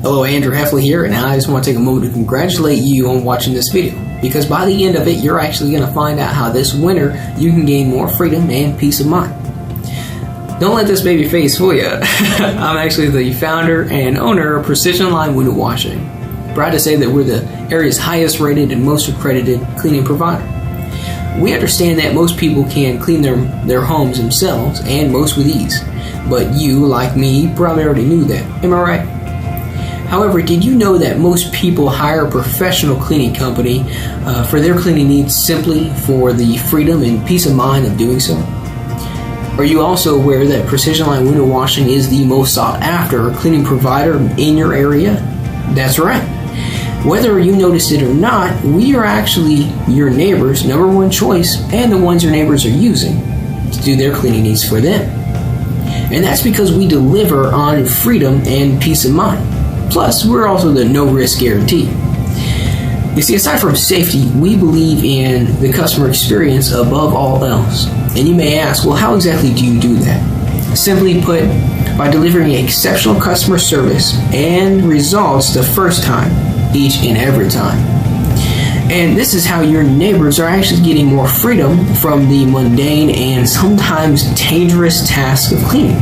Hello, Andrew Hefley here, and I just want to take a moment to congratulate you on watching this video, because by the end of it, you're actually going to find out how this winter you can gain more freedom and peace of mind. Don't let this baby face fool you. I'm actually the founder and owner of Precision Line Window Washing. Proud to say that we're the area's highest rated and most accredited cleaning provider. We understand that most people can clean their homes themselves, and most with ease. But you, like me, probably already knew that. Am I right? However, did you know that most people hire a professional cleaning company for their cleaning needs simply for the freedom and peace of mind of doing so? Are you also aware that Precision Line Window Washing is the most sought after cleaning provider in your area? That's right. Whether you noticed it or not, we are actually your neighbor's number one choice and the ones your neighbors are using to do their cleaning needs for them. And that's because we deliver on freedom and peace of mind. Plus, we're also the no-risk guarantee. You see, aside from safety, we believe in the customer experience above all else. And you may ask, well, how exactly do you do that? Simply put, by delivering exceptional customer service and results the first time, each and every time. And this is how your neighbors are actually getting more freedom from the mundane and sometimes dangerous task of cleaning.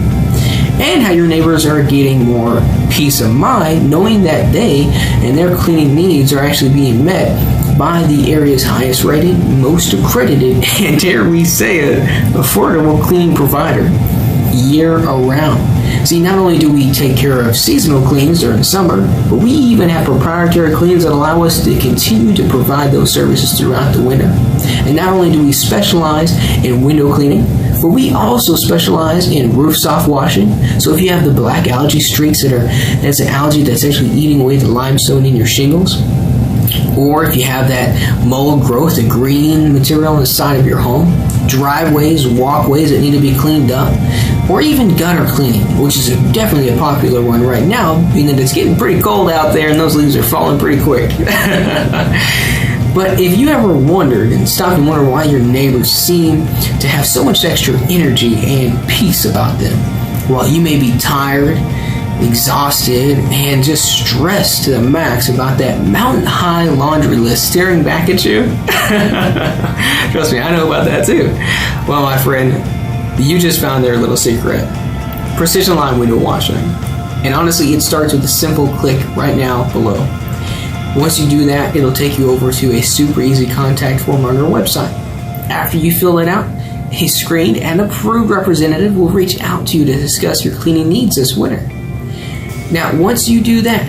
And how your neighbors are getting more peace of mind knowing that they and their cleaning needs are actually being met by the area's highest rated, most accredited, and dare we say it, affordable cleaning provider year around. See, not only do we take care of seasonal cleans during the summer, but we even have proprietary cleans that allow us to continue to provide those services throughout the winter. And not only do we specialize in window cleaning, but we also specialize in roof soft washing. So if you have the black algae streaks that's an algae that's actually eating away the limestone in your shingles, or if you have that mold growth, the green material on the side of your home, driveways, walkways that need to be cleaned up, or even gutter cleaning, which is definitely a popular one right now, being that it's getting pretty cold out there and those leaves are falling pretty quick. But if you ever wondered and stopped and wondered why your neighbors seem to have so much extra energy and peace about them, well, you may be tired, exhausted, and just stressed to the max about that mountain-high laundry list staring back at you. Trust me, I know about that too. Well, my friend, you just found their little secret. Precision Line Window Washing. And honestly, it starts with a simple click right now below. Once you do that, it'll take you over to a super easy contact form on our website. After you fill it out, a screened and approved representative will reach out to you to discuss your cleaning needs this winter. Now, once you do that,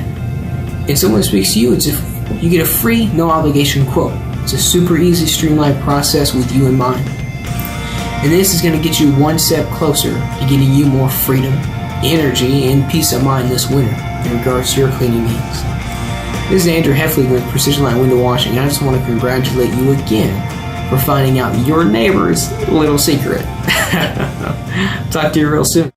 and someone speaks to you, you get a free, no obligation quote. It's a super easy, streamlined process with you in mind. And this is going to get you one step closer to getting you more freedom, energy, and peace of mind this winter in regards to your cleaning needs. This is Andrew Hefley with Precision Line Window Washing, and I just want to congratulate you again for finding out your neighbor's little secret. Talk to you real soon.